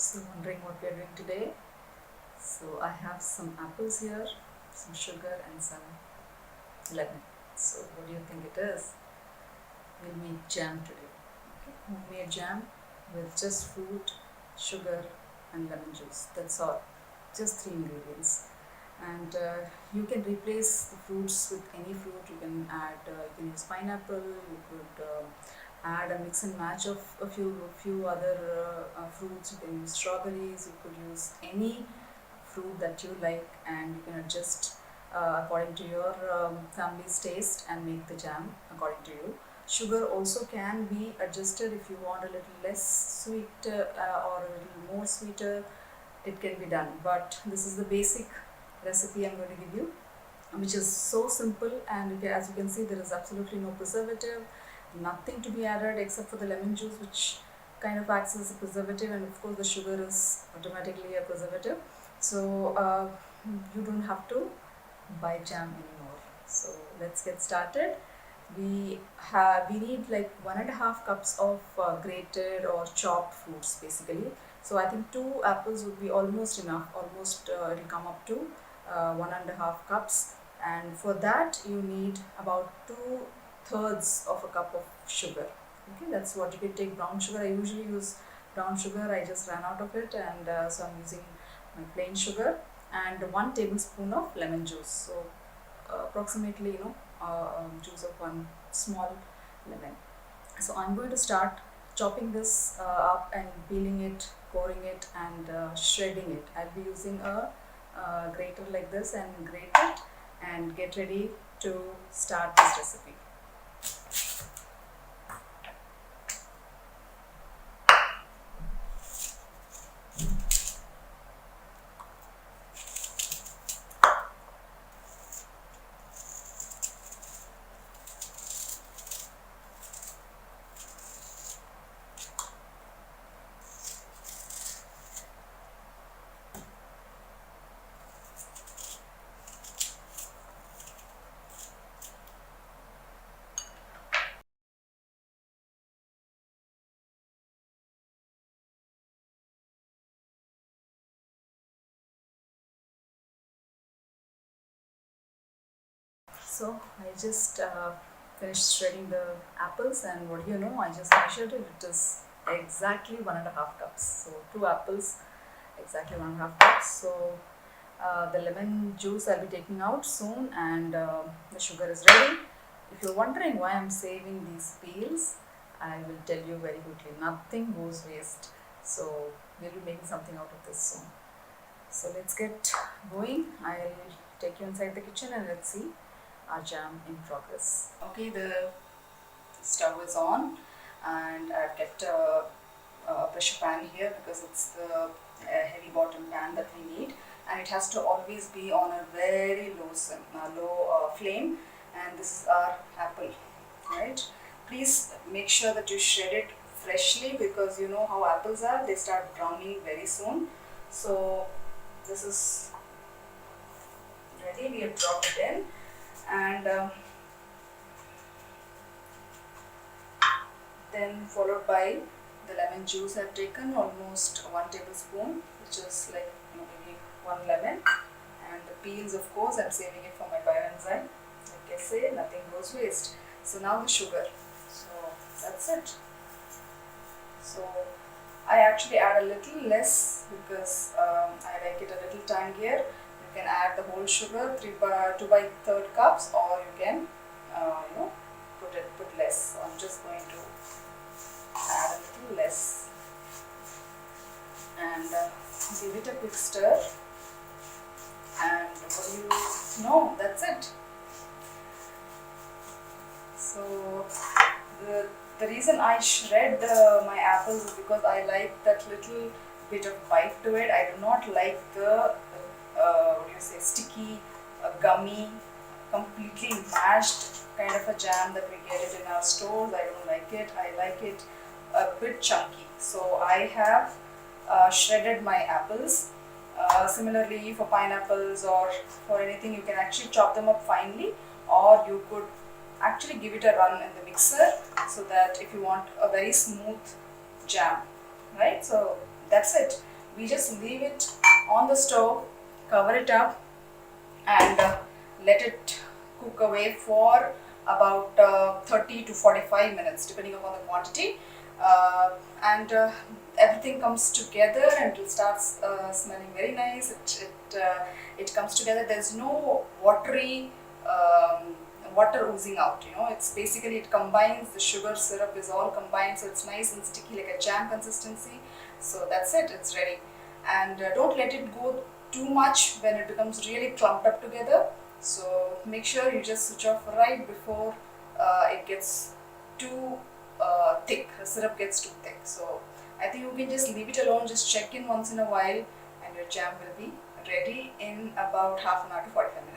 So wondering what we are doing today. So I have some apples here, some sugar and some lemon. So what do you think it is? We'll make jam today. Okay, homemade jam with just fruit, sugar and lemon juice. That's all. Just three ingredients. And you can replace the fruits with any fruit. You can add, you can use pineapple. You could add a mix and match of a few other fruits. You can use strawberries. You could use any fruit that you like, and you can adjust according to your family's taste and make the jam according to you. Sugar also can be adjusted if you want a little less sweet or a little more sweeter. It can be done, but this is the basic recipe I'm going to give you, which is so simple. And as you can see, there is absolutely no preservative, nothing to be added except for the lemon juice, which kind of acts as a preservative, and of course the sugar is automatically a preservative. So you don't have to buy jam anymore. So let's get started. We need like 1.5 cups of grated or chopped fruits basically. So I think 2 apples would be almost enough. Almost it'll come up to 1.5 cups, and for that you need about 2/3 of a cup of sugar. Okay, that's what you can take. Brown sugar, I usually use brown sugar. I just ran out of it, and so I'm using my plain sugar, and 1 tablespoon of lemon juice. So approximately, juice of one small lemon. So I'm going to start chopping this up and peeling it, pouring it, and shredding it. I'll be using a grater like this and grate it, and get ready to start this recipe. So I just finished shredding the apples, and what do you know? I just measured it. It is exactly 1.5 cups. So 2 apples, exactly 1.5 cups. So the lemon juice I'll be taking out soon, and the sugar is ready. If you're wondering why I'm saving these peels, I will tell you very quickly. Nothing goes waste. So we'll be making something out of this soon. So let's get going. I'll take you inside the kitchen and let's see our jam in progress. Okay, the stove is on, and I've kept a pressure pan here because it's the heavy bottom pan that we need, and it has to always be on a very low flame. And this is our apple, right? Please make sure that you shred it freshly, because you know how apples are, they start browning very soon. So this is ready. We have dropped it in, and then followed by the lemon juice I've taken, almost 1 tablespoon, which is like maybe one lemon, and the peels, of course, I'm saving it for my bioenzyme. Like I say, nothing goes waste. So now the sugar. So that's it. So I actually add a little less because I like it a little tangier. You can add the whole sugar, 2/3 cups, or you can put less. So I'm just going to add a little less, and give it a quick stir, and what do you know, that's it. So the reason I shred my apples is because I like that little bit of bite to it. I do not like the sticky, gummy, completely mashed kind of a jam that we get it in our stores. I don't like it. I like it a bit chunky. So I have shredded my apples. Similarly, for pineapples or for anything, you can actually chop them up finely, or you could actually give it a run in the mixer, so that if you want a very smooth jam, right? So that's it. We just leave it on the stove, cover it up, and let it cook away for about 30 to 45 minutes depending upon the quantity, and everything comes together and it starts smelling very nice. It comes together. There's no water oozing out, it's basically, it combines, the sugar syrup is all combined, so it's nice and sticky like a jam consistency. So that's it, it's ready. And don't let it go too much when it becomes really clumped up together. So make sure you just switch off right before it gets too thick, the syrup gets too thick. So I think you can just leave it alone, just check in once in a while, and your jam will be ready in about half an hour to 45 minutes.